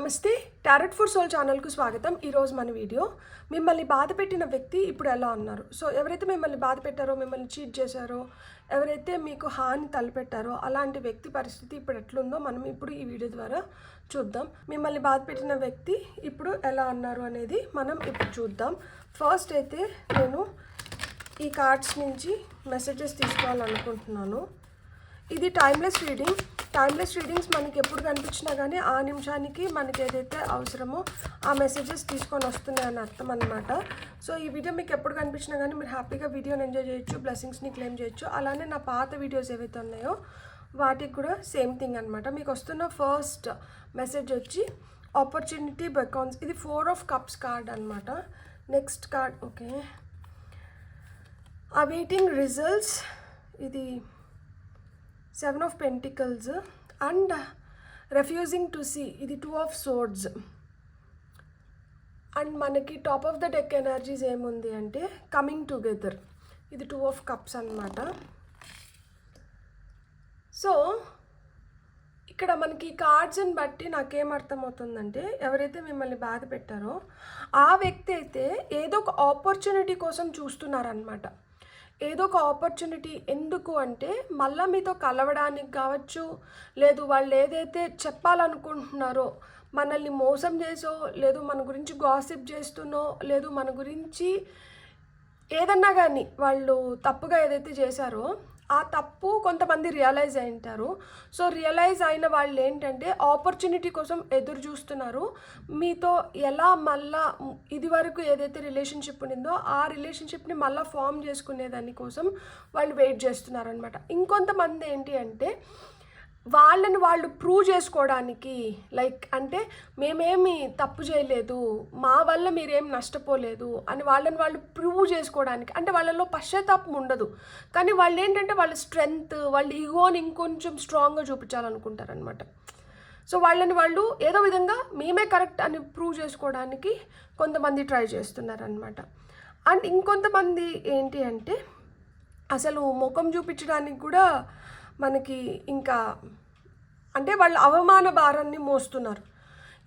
నమస్తే tarot for soul ఛానల్కు స్వాగతం. ఈరోజు మన వీడియో మిమ్మల్ని బాధ పెట్టిన వ్యక్తి ఇప్పుడు ఎలా ఉన్నారు. సో ఎవరైతే మిమ్మల్ని బాధ పెట్టారో, మిమ్మల్ని చీట్ చేశారో, ఎవరైతే మీకు హాని తలపెట్టారో అలాంటి వ్యక్తి పరిస్థితి ఇప్పుడు ఎట్లుందో మనం ఇప్పుడు ఈ వీడియో ద్వారా చూద్దాం. మిమ్మల్ని బాధ పెట్టిన వ్యక్తి ఇప్పుడు ఎలా ఉన్నారు అనేది మనం ఇప్పుడు చూద్దాం. ఫస్ట్ అయితే నేను ఈ కార్డ్స్ నుంచి మెసేజెస్ తీసుకోవాలనుకుంటున్నాను. ఇది టైమ్లెస్ రీడింగ్. టైమ్లెస్ రీడింగ్స్ మనకి ఎప్పుడు కనిపించినా కానీ ఆ నిమిషానికి మనకి ఏదైతే అవసరమో ఆ మెసేజెస్ తీసుకొని వస్తున్నాయి అని అర్థం అనమాట. సో ఈ వీడియో మీకు ఎప్పుడు కనిపించినా కానీ మీరు హ్యాపీగా వీడియోని ఎంజాయ్ చేయొచ్చు, బ్లెస్సింగ్స్ని క్లెయిమ్ చేయొచ్చు. అలానే నా పాత వీడియోస్ ఏవైతే ఉన్నాయో వాటికి కూడా సేమ్ థింగ్ అనమాట. మీకు వస్తున్న ఫస్ట్ మెసేజ్ వచ్చి ఆపర్చునిటీ బెకాన్స్. ఇది 4 of Cups కార్డ్ అనమాట. Next card okay, awaiting results. ఇది 7 of Pentacles and refusing to see. ఇది 2 of Swords. అండ్ మనకి top of the deck energies ఏముంది అంటే కమింగ్ టుగెదర్. ఇది 2 of Cups అనమాట. సో ఇక్కడ మనకి కార్డ్స్ని బట్టి నాకేం అర్థమవుతుందంటే ఎవరైతే మిమ్మల్ని బాధ పెట్టారో ఆ వ్యక్తి అయితే ఏదో ఒక ఆపర్చునిటీ కోసం చూస్తున్నారనమాట. ఏదో ఒక ఆపర్చునిటీ. ఎందుకు అంటే మళ్ళీ మీతో కలవడానికి కావచ్చు, లేదు వాళ్ళు ఏదైతే చెప్పాలనుకుంటున్నారో మనల్ని మోసం చేసో, లేదు మన గురించి గాసిప్ చేస్తున్నో, లేదు మన గురించి ఏదన్నా కానీ వాళ్ళు తప్పుగా ఏదైతే చేశారో ఆ తప్పు కొంతమంది రియలైజ్ అయి ఉంటారు. సో రియలైజ్ అయిన వాళ్ళు ఏంటంటే ఆపర్చునిటీ కోసం ఎదురు చూస్తున్నారు. మీతో ఎలా మళ్ళా ఇది వరకు ఏదైతే రిలేషన్షిప్ ఉండిందో ఆ రిలేషన్షిప్ని మళ్ళీ ఫామ్ చేసుకునే దానికోసం వాళ్ళు వెయిట్ చేస్తున్నారనమాట. ఇంకొంతమంది ఏంటి అంటే వాళ్ళని వాళ్ళు ప్రూవ్ చేసుకోవడానికి, లైక్ అంటే మేమేమి తప్పు చేయలేదు, మా వల్ల మీరేం నష్టపోలేదు అని వాళ్ళని వాళ్ళు ప్రూవ్ చేసుకోవడానికి. అంటే వాళ్ళలో పశ్చాత్తాపం ఉండదు, కానీ వాళ్ళు ఏంటంటే వాళ్ళ స్ట్రెంగ్త్, వాళ్ళ ఈగోని ఇంకొంచెం స్ట్రాంగ్గా చూపించాలనుకుంటారనమాట. సో వాళ్ళని వాళ్ళు ఏదో విధంగా మేమే కరెక్ట్ అని ప్రూవ్ చేసుకోవడానికి కొంతమంది ట్రై చేస్తున్నారనమాట. అండ్ ఇంకొంతమంది ఏంటి అంటే అసలు ముఖం చూపించడానికి కూడా మనకి ఇంకా అంటే వాళ్ళు అవమాన భారాన్ని మోస్తున్నారు.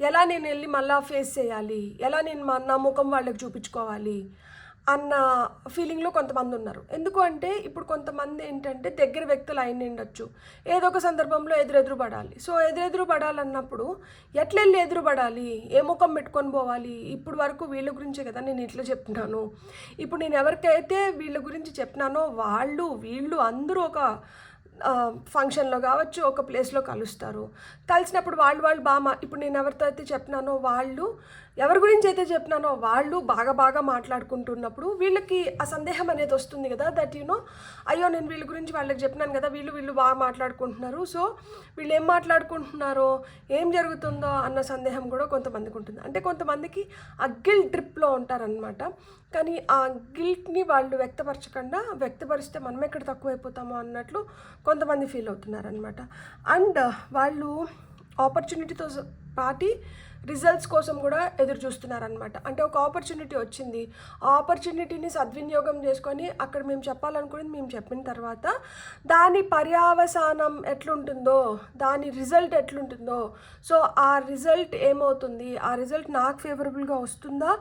ఎలా నేను వెళ్ళి మళ్ళీ ఫేస్ చేయాలి, ఎలా నేను నా ముఖం వాళ్ళకి చూపించుకోవాలి అన్న ఫీలింగ్లో కొంతమంది ఉన్నారు. ఎందుకు అంటే ఇప్పుడు కొంతమంది ఏంటంటే దగ్గర వ్యక్తులు అయిన ఉండొచ్చు, ఏదో ఒక సందర్భంలో ఎదురెదురు పడాలి. సో ఎదురెదురు పడాలన్నప్పుడు ఎట్లా వెళ్ళి ఎదురు పడాలి, ఏ ముఖం పెట్టుకొని పోవాలి. ఇప్పుడు వరకు వీళ్ళ గురించే కదా నేను ఇట్లా చెప్తున్నాను. ఇప్పుడు నేను ఎవరికైతే వీళ్ళ గురించి చెప్పినానో వీళ్ళు అందరూ ఒక ఫంక్షన్లో కావచ్చు, ఒక ప్లేస్లో కలుస్తారు. కలిసినప్పుడు వాళ్ళు బాగా ఇప్పుడు నేను ఎవరితో అయితే చెప్పినానో ఎవరి గురించి అయితే చెప్పినానో వాళ్ళు బాగా మాట్లాడుకుంటున్నప్పుడు వీళ్ళకి ఆ సందేహం అనేది వస్తుంది కదా, దట్ అయ్యో నేను వీళ్ళ గురించి వాళ్ళకి చెప్పినాను కదా, వీళ్ళు బాగా మాట్లాడుకుంటున్నారు. సో వీళ్ళు ఏం మాట్లాడుకుంటున్నారో, ఏం జరుగుతుందో అన్న సందేహం కూడా కొంతమందికి ఉంటుంది. అంటే కొంతమందికి ఆ గిల్ట్ ట్రిప్లో ఉంటారనమాట. కానీ ఆ గిల్ట్ని వాళ్ళు వ్యక్తపరిస్తే మనం ఎక్కడ తక్కువైపోతామో అన్నట్లు కొంతమంది ఫీల్ అవుతున్నారనమాట. అండ్ వాళ్ళు ఆపర్చునిటీతో పాటి రిజల్ట్స్ కోసం కూడా ఎదురు చూస్తున్నారనమాట. అంటే ఒక ఆపర్చునిటీ వచ్చింది, ఆ ఆపర్చునిటీని సద్వినియోగం చేసుకొని అక్కడ మేము చెప్పాలనుకునేది మేము చెప్పిన తర్వాత దాని పర్యావసానం ఎట్లుంటుందో, దాని రిజల్ట్ ఎట్లుంటుందో, సో ఆ రిజల్ట్ ఏమవుతుంది, ఆ రిజల్ట్ నాకు ఫేవరబుల్గా వస్తుందా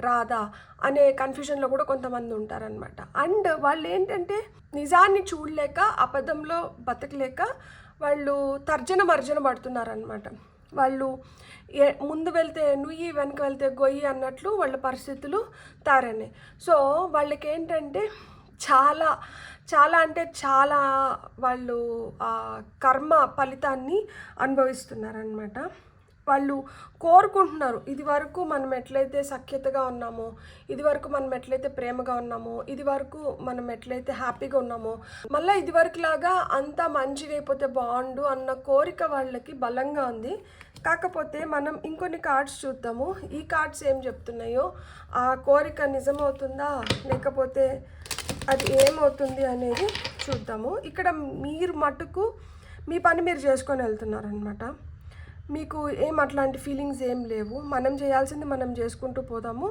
రాదా అనే కన్ఫ్యూజన్లో కూడా కొంతమంది ఉంటారనమాట. అండ్ వాళ్ళు ఏంటంటే నిజాన్ని చూడలేక, అబద్ధంలో బతకలేక వాళ్ళు తర్జన పడుతున్నారనమాట. వాళ్ళు ముందు వెళ్తే నుయ్యి, వెనక వెళ్తే గొయ్యి అన్నట్లు వాళ్ళ పరిస్థితులు తారన్నాయి. సో వాళ్ళకి ఏంటంటే చాలా అంటే చాలా వాళ్ళు ఆ కర్మ ఫలితాన్ని అనుభవిస్తున్నారనమాట. వాళ్ళు కోరుకుంటున్నారు, ఇది వరకు మనం ఎట్లయితే సఖ్యతగా ఉన్నామో, ఇది వరకు మనం ఎట్లయితే ప్రేమగా ఉన్నామో, ఇది వరకు మనం ఎట్లయితే హ్యాపీగా ఉన్నామో మళ్ళీ ఇది వరకులాగా అంతా మంచిగా అయిపోతే బాగుండు అన్న కోరిక వాళ్ళకి బలంగా ఉంది. కాకపోతే మనం ఇంకొన్ని కార్డ్స్ చూద్దాము. ఈ కార్డ్స్ ఏం చెప్తున్నాయో, ఆ కోరిక నిజమవుతుందా లేకపోతే అది ఏమవుతుంది అనేది చూద్దాము. ఇక్కడ మీరు మటుకు మీ పని మీరు చేసుకొని వెళ్తున్నారనమాట. మీకు అట్లాంటి ఫీలింగ్స్ ఏం లేవు. మనం చేయాల్సింది మనం చేసుకుంటూ పోదాము,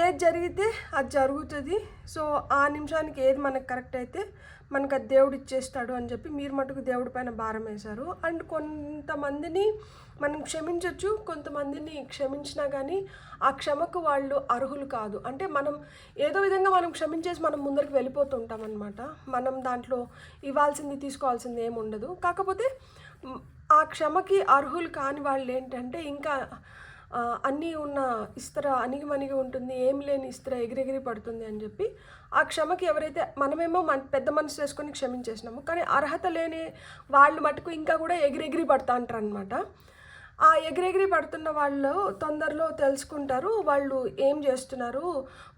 ఏది జరిగితే అది జరుగుతుంది. సో ఆ నిమిషానికి ఏది మనకు కరెక్ట్ అయితే మనకు అది దేవుడు ఇచ్చేస్తాడు అని చెప్పి మీరు మటుకు దేవుడి పైన భారం వేశారు. అండ్ కొంతమందిని మనం క్షమించవచ్చు, కొంతమందిని క్షమించినా కానీ ఆ క్షమకు వాళ్ళు అర్హులు కాదు. అంటే మనం ఏదో విధంగా మనం క్షమించేసి మనం ముందరికి వెళ్ళిపోతుంటాం అనమాట. మనం దాంట్లో ఇవ్వాల్సింది తీసుకోవాల్సింది ఏమి ఉండదు. కాకపోతే ఆ క్షమకి అర్హులు కాని వాళ్ళు ఏంటంటే ఇంకా అన్నీ ఉన్న ఇస్త్ర అణిగిమణిగి ఉంటుంది, ఏం లేని ఇస్త్ర ఎగిరెగిరి పడుతుంది అని చెప్పి ఆ క్షమకి ఎవరైతే మనమేమో పెద్ద మనసు చేసుకొని క్షమించేసినాము, కానీ అర్హత లేని వాళ్ళు మటుకు ఇంకా కూడా ఎగిరెగిరి పడతా అంటారు అనమాట. ఆ ఎగిరెగిరి పడుతున్న వాళ్ళు తొందరలో తెలుసుకుంటారు వాళ్ళు ఏం చేస్తున్నారు,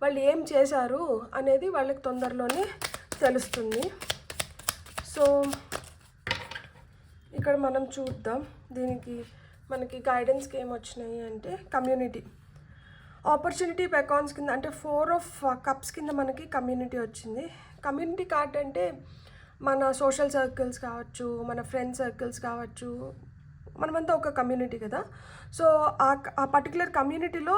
వాళ్ళు ఏం చేశారు అనేది వాళ్ళకి తొందరలోనే తెలుస్తుంది. సో ఇక్కడ మనం చూద్దాం దీనికి మనకి గైడెన్స్కి ఏమొచ్చినాయి అంటే కమ్యూనిటీ ఆపర్చునిటీ పెకాన్స్ కింద అంటే 4 ఆఫ్ కప్స్ కింద మనకి కమ్యూనిటీ వచ్చింది. కమ్యూనిటీ కార్డ్ అంటే మన సోషల్ సర్కిల్స్ కావచ్చు, మన ఫ్రెండ్ సర్కిల్స్ కావచ్చు, మనమంతా ఒక కమ్యూనిటీ కదా. సో ఆ పర్టికులర్ కమ్యూనిటీలో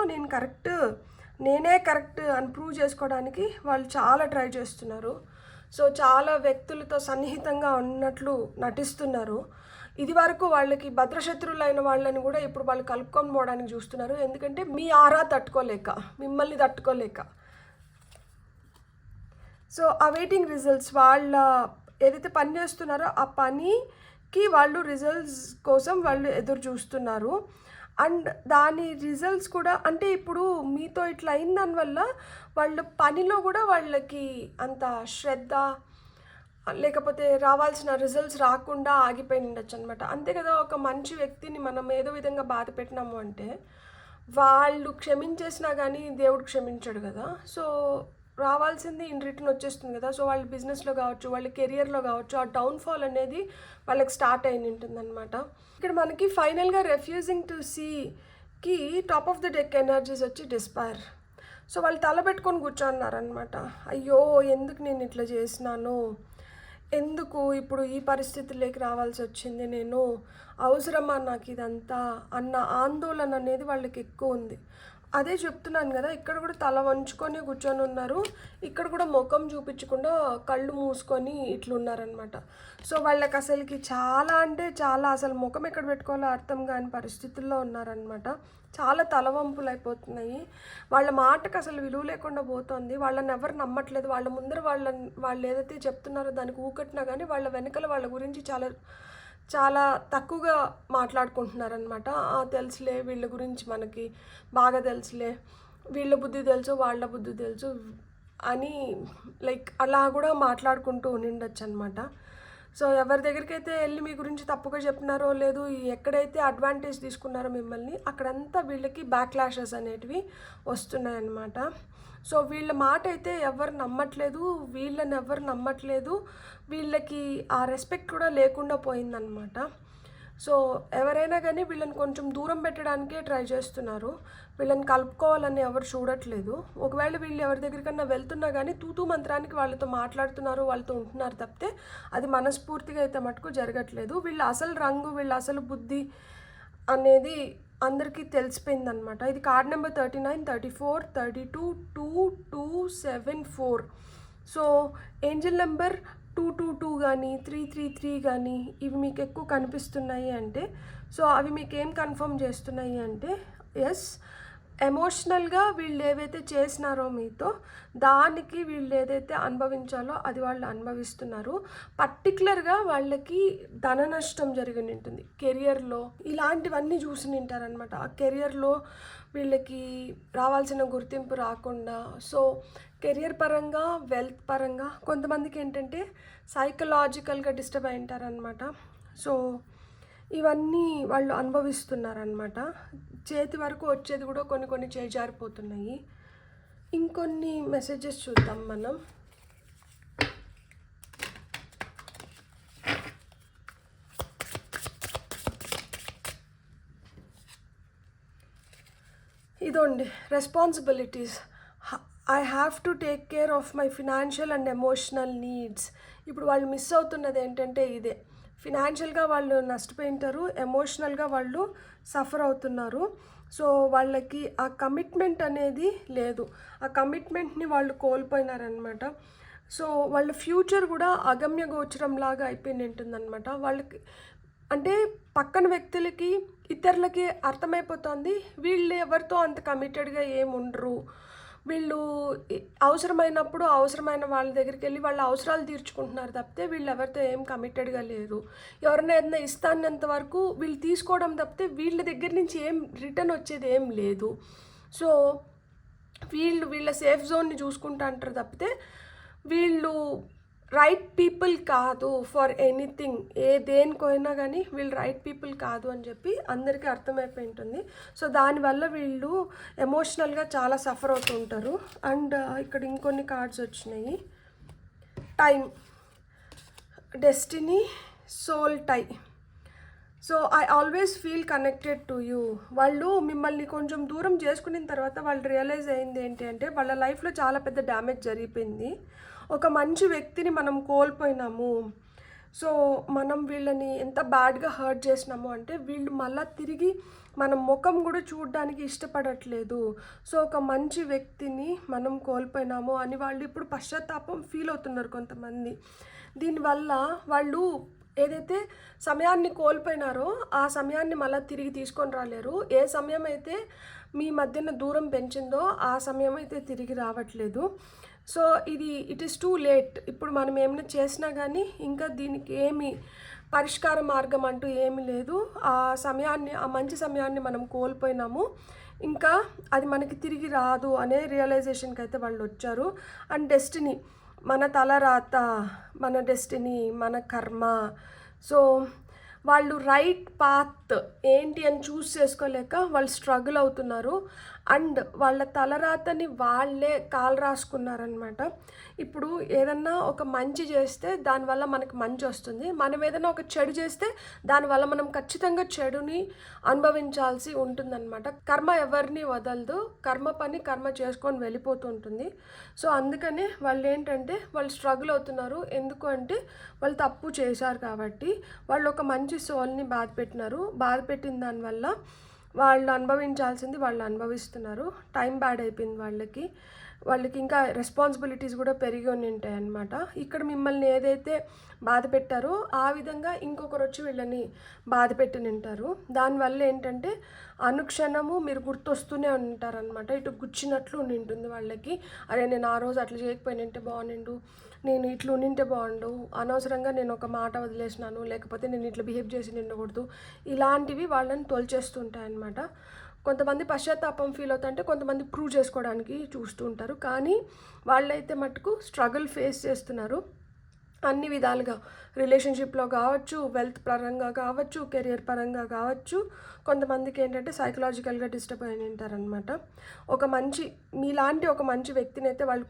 నేనే కరెక్ట్ అని ప్రూవ్ చేసుకోవడానికి వాళ్ళు చాలా ట్రై చేస్తున్నారు. సో చాలా వ్యక్తులతో సన్నిహితంగా ఉన్నట్లు నటిస్తున్నారు. ఇది వరకు వాళ్ళకి భద్రశత్రువులైన వాళ్ళని కూడా ఇప్పుడు వాళ్ళు కలుపుకొని పోవడానికి చూస్తున్నారు. ఎందుకంటే మీ ఆరా తట్టుకోలేక, మిమ్మల్ని తట్టుకోలేక. సో అవైటింగ్ రిజల్ట్స్, వాళ్ళ ఏదైతే పని చేస్తున్నారో ఆ పనికి వాళ్ళు రిజల్ట్స్ కోసం వాళ్ళు ఎదురు చూస్తున్నారు. అండ్ దాని రిజల్ట్స్ కూడా అంటే ఇప్పుడు మీతో ఇట్లా అయిన దానివల్ల వాళ్ళ పనిలో కూడా వాళ్ళకి అంత శ్రద్ధ లేకపోతే రావాల్సిన రిజల్ట్స్ రాకుండా ఆగిపోయి ఉండొచ్చు అనమాట. అంతే కదా, ఒక మంచి వ్యక్తిని మనం ఏదో విధంగా బాధ పెట్టినాము అంటే వాళ్ళు క్షమించేసినా కానీ దేవుడు క్షమించాడు కదా. సో రావాల్సింది ఇన్ రిటర్న్ వచ్చేస్తుంది కదా. సో వాళ్ళ బిజినెస్లో కావచ్చు, వాళ్ళ కెరియర్లో కావచ్చు, ఆ డౌన్ఫాల్ అనేది వాళ్ళకి స్టార్ట్ అయి ఉంటుందన్నమాట. ఇక్కడ మనకి ఫైనల్గా రెఫ్యూజింగ్ టు సీకి top of the deck energies వచ్చి డిస్పైర్. సో వాళ్ళు తలపెట్టుకొని కూర్చోన్నారనమాట. అయ్యో ఎందుకు నేను ఇట్లా చేసినాను, ఎందుకు ఇప్పుడు ఈ పరిస్థితుల్లోకి రావాల్సి వచ్చింది, నేను అవసరమా నాకు ఇదంతా అన్న ఆందోళన అనేది వాళ్ళకి ఎక్కువ ఉంది. అదే చెప్తున్నాను కదా, ఇక్కడ కూడా తల వంచుకొని కూర్చొని ఉన్నారు, ఇక్కడ కూడా ముఖం చూపించకుండా కళ్ళు మూసుకొని ఇట్లున్నారనమాట. సో వాళ్ళకి అసలుకి చాలా అంటే చాలా అసలు ముఖం ఎక్కడ పెట్టుకోవాలో అర్థం కాని పరిస్థితుల్లో ఉన్నారనమాట. చాలా తలవంపులు అయిపోతున్నాయి, వాళ్ళ మాటకు అసలు విలువ లేకుండా పోతుంది. వాళ్ళని ఎవరు నమ్మట్లేదు. వాళ్ళ ముందర వాళ్ళు ఏదైతే చెప్తున్నారో దానికి ఊకట్టినా కానీ వాళ్ళ వెనకల వాళ్ళ గురించి చాలా తక్కువగా మాట్లాడుకుంటున్నారనమాట. తెలుసులే వీళ్ళ గురించి మనకి బాగా తెలుసులే, వీళ్ళ బుద్ధి తెలుసు వాళ్ళ బుద్ధి తెలుసు అని లైక్ అలా కూడా మాట్లాడుకుంటూ ఉండిండొచ్చు అనమాట. సో ఎవరి దగ్గరికి అయితే వెళ్ళి మీ గురించి తప్పుగా చెప్పినారో లేదు, ఎక్కడైతే అడ్వాంటేజ్ తీసుకున్నారో మిమ్మల్ని, అక్కడంతా వీళ్ళకి బ్యాక్లాషెస్ అనేటివి వస్తున్నాయన్నమాట. సో వీళ్ళ మాట అయితే ఎవరు నమ్మట్లేదు, వీళ్ళని ఎవరు నమ్మట్లేదు, వీళ్ళకి ఆ రెస్పెక్ట్ కూడా లేకుండా పోయిందనమాట. సో ఎవరైనా కానీ వీళ్ళని కొంచెం దూరం పెట్టడానికే ట్రై చేస్తున్నారు, వీళ్ళని కలుపుకోవాలని ఎవరు చూడట్లేదు. ఒకవేళ వీళ్ళు ఎవరి దగ్గరికన్నా వెళ్తున్నా కానీ తూతూ మంత్రానికి వాళ్ళతో మాట్లాడుతున్నారు, వాళ్ళతో ఉంటున్నారు తప్పితే అది మనస్ఫూర్తిగా అయితే మటుకు జరగట్లేదు. వీళ్ళ అసలు రంగు, వీళ్ళ అసలు బుద్ధి అనేది అందరికీ తెలిసిపోయిందనమాట. ఇది card number 39, 34, 32, 2, 2, 7, 4. So Angel number 222 కానీ 333 కానీ ఇవి మీకు ఎక్కువ కనిపిస్తున్నాయి అంటే, సో అవి మీకు ఏం కన్ఫర్మ్ చేస్తున్నాయి అంటే ఎస్, ఎమోషనల్గా వీళ్ళు ఏవైతే చేసినారో మీతో దానికి వీళ్ళు ఏదైతే అనుభవించాలో అది వాళ్ళు అనుభవిస్తున్నారు. పర్టికులర్గా వాళ్ళకి ధన నష్టం జరిగి ఉంటుంది, కెరియర్లో ఇలాంటివన్నీ చూసి ఉంటారనమాట. ఆ కెరియర్లో వీళ్ళకి రావాల్సిన గుర్తింపు రాకుండా, సో కెరియర్ పరంగా వెల్త్ పరంగా కొంతమందికి ఏంటంటే సైకలాజికల్గా డిస్టర్బ్ అయి ఉంటారనమాట. సో ఇవన్నీ వాళ్ళు అనుభవిస్తున్నారనమాట. చేతి వరకు వచ్చేది కూడా కొన్ని చేజారిపోతున్నాయి. ఇంకొన్ని మెసేజెస్ చూద్దాం మనం. ఇదోండి responsibilities. I have to take care of my financial and emotional needs. ఇప్పుడు వాళ్ళు మిస్ అవుతున్నది ఏంటంటే ఇదే, ఫినాన్షియల్గా వాళ్ళు నష్టపోయింటారు, ఎమోషనల్గా వాళ్ళు సఫర్ అవుతున్నారు. సో వాళ్ళకి ఆ కమిట్మెంట్ అనేది లేదు, ఆ కమిట్మెంట్ని వాళ్ళు కోల్పోయినారనమాట. సో వాళ్ళ ఫ్యూచర్ కూడా అగమ్య గోచరం లాగా అయిపోయింది ఉంటుందన్నమాట. వాళ్ళకి అంటే పక్కన వ్యక్తులకి ఇతరులకి అర్థమైపోతుంది వీళ్ళు ఎవరితో అంత కమిటెడ్గా ఏముండరు, వీళ్ళు అవసరమైనప్పుడు అవసరమైన వాళ్ళ దగ్గరికి వెళ్ళి వాళ్ళ అవసరాలు తీర్చుకుంటున్నారు తప్పితే వీళ్ళు ఎవరితో ఏం కమిటెడ్గా లేరు. ఎవరైనా ఏదైనా ఇస్తానంత వరకు వీళ్ళు తీసుకోవడం తప్పితే వీళ్ళ దగ్గర నుంచి ఏం రిటర్న్ వచ్చేది ఏం లేదు. సో వీళ్ళ సేఫ్ జోన్ని చూసుకుంటా అంటారు తప్పితే వీళ్ళు రైట్ పీపుల్ కాదు ఫర్ ఎనీథింగ్. దేనికైనా కానీ వీళ్ళు రైట్ పీపుల్ కాదు అని చెప్పి అందరికీ అర్థమైపోయి ఉంటుంది. సో దానివల్ల వీళ్ళు ఎమోషనల్గా చాలా సఫర్ అవుతూ ఉంటారు. అండ్ ఇక్కడ ఇంకొన్ని కార్డ్స్ వచ్చినాయి. Time, destiny, soul tie. So I always feel connected to you. వాళ్ళు మిమ్మల్ని కొంచెం దూరం చేసుకున్న తర్వాత వాళ్ళు రియలైజ్ అయింది ఏంటి అంటే వాళ్ళ లైఫ్లో చాలా పెద్ద డ్యామేజ్ జరిగిపోయింది. ఒక మంచి వ్యక్తిని మనం కోల్పోయినాము. సో మనం వీళ్ళని ఎంత బ్యాడ్గా హర్ట్ చేసినాము అంటే వీళ్ళు మళ్ళీ తిరిగి మన ముఖం కూడా చూడడానికి ఇష్టపడట్లేదు. సో ఒక మంచి వ్యక్తిని మనం కోల్పోయినాము అని వాళ్ళు ఇప్పుడు పశ్చాత్తాపం ఫీల్ అవుతున్నారు కొంతమంది. దీనివల్ల వాళ్ళు ఏదైతే సమయాన్ని కోల్పోయినారో ఆ సమయాన్ని మళ్ళీ తిరిగి తీసుకొని రాలేరు. ఏ సమయం అయితే మీ మధ్యన దూరం పెంచిందో ఆ సమయం అయితే తిరిగి రావట్లేదు. So it is too late. ఇప్పుడు మనం ఏమైనా చేసినా కానీ ఇంకా దీనికి ఏమి పరిష్కార మార్గం అంటూ ఏమీ లేదు. ఆ మంచి సమయాన్ని మనం కోల్పోయినాము, ఇంకా అది మనకి తిరిగి రాదు అనే రియలైజేషన్కి అయితే వాళ్ళు వచ్చారు. అండ్ డెస్టినీ, మన తలరాత, మన డెస్టినీ, మన కర్మ. సో వాళ్ళు రైట్ పాత్ ఏంటి అని చూస్ చేసుకోలేక వాళ్ళు స్ట్రగుల్ అవుతున్నారు. అండ్ వాళ్ళ తలరాతని వాళ్ళే కాలు రాసుకున్నారనమాట. ఇప్పుడు ఏదన్నా ఒక మంచి చేస్తే దానివల్ల మనకు మంచి వస్తుంది, మనం ఏదైనా ఒక చెడు చేస్తే దానివల్ల మనం ఖచ్చితంగా చెడుని అనుభవించాల్సి ఉంటుందన్నమాట. కర్మ ఎవరిని వదలదు, కర్మ చేసుకొని వెళ్ళిపోతూ ఉంటుంది. సో అందుకనే వాళ్ళు ఏంటంటే వాళ్ళు స్ట్రగుల్ అవుతున్నారు. ఎందుకు అంటే వాళ్ళు తప్పు చేశారు కాబట్టి. వాళ్ళు ఒక మంచి సోల్ని బాధపెట్టిన దానివల్ల వాళ్ళు అనుభవించాల్సింది వాళ్ళు అనుభవిస్తున్నారు. టైం బ్యాడ్ అయిపోయింది వాళ్ళకి ఇంకా రెస్పాన్సిబిలిటీస్ కూడా పెరిగి ఉంటాయి అన్నమాట. ఇక్కడ మిమ్మల్ని ఏదైతే బాధ పెట్టారో ఆ విధంగా ఇంకొకరు వచ్చి వీళ్ళని బాధ పెట్టి ఉంటారు. దానివల్ల ఏంటంటే అనుక్షణము మీరు గుర్తొస్తూనే ఉంటారనమాట. ఇటు గుచ్చినట్లు ఉంటుంది వాళ్ళకి. అరే నేను ఆ రోజు అట్లా చేయకపోయినంటే బాగుండు, నేను ఇట్లా ఉండింటే బాగుండు, అనవసరంగా నేను ఒక మాట వదిలేసినాను, లేకపోతే నేను ఇట్లా బిహేవ్ చేసి నిండకూడదు, ఇలాంటివి వాళ్ళని తోల్చేస్తుంటాయన్నమాట. కొంతమంది పశ్చాత్తాపం ఫీల్ అవుతుంటే కొంతమంది ప్రూవ్ చేసుకోవడానికి చూస్తూ ఉంటారు. కానీ వాళ్ళైతే మటుకు స్ట్రగుల్ ఫేస్ చేస్తున్నారు అన్ని విధాలుగా. రిలేషన్షిప్లో కావచ్చు, వెల్త్ పరంగా కావచ్చు, కెరియర్ పరంగా కావచ్చు. కొంతమందికి ఏంటంటే సైకలాజికల్గా డిస్టర్బ్ అయి ఉంటారనమాట. మీలాంటి ఒక మంచి వ్యక్తిని అయితే వాళ్ళు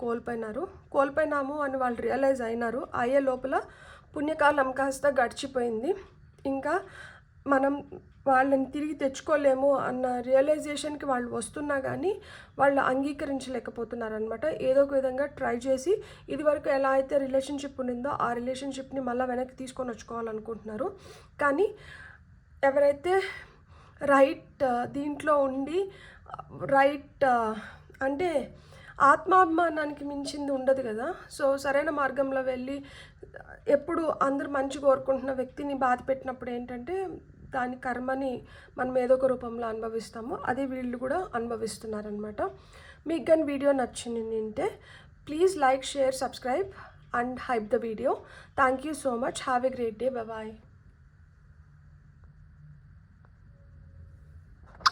కోల్పోయినాము అని వాళ్ళు రియలైజ్ అయినారు. అయ్యే లోపల పుణ్యకాలం కాస్త గడిచిపోయింది. ఇంకా మనం వాళ్ళని తిరిగి తెచ్చుకోలేము అన్న రియలైజేషన్కి వాళ్ళు వస్తున్నా కానీ వాళ్ళు అంగీకరించలేకపోతున్నారనమాట. ఏదో ఒక విధంగా ట్రై చేసి ఇదివరకు ఎలా అయితే రిలేషన్షిప్ ఉండిందో ఆ రిలేషన్షిప్ని మళ్ళీ వెనక్కి తీసుకొని వచ్చుకోవాలనుకుంటున్నారు. కానీ ఎవరైతే రైట్ దీంట్లో ఉండి రైట్ అంటే ఆత్మాభిమానానికి మించింది ఉండదు కదా. సో సరైన మార్గంలో వెళ్ళి ఎప్పుడు అందరూ మంచి కోరుకుంటున్న వ్యక్తిని బాధ పెట్టినప్పుడు ఏంటంటే దాని కర్మని మనం ఏదో ఒక రూపంలో అనుభవిస్తాము. అదే వీళ్ళు కూడా అనుభవిస్తున్నారనమాట. మీకు కానీ వీడియో నచ్చింది please like, share, subscribe and hype the video. Thank you so much. Have a great day. Bye.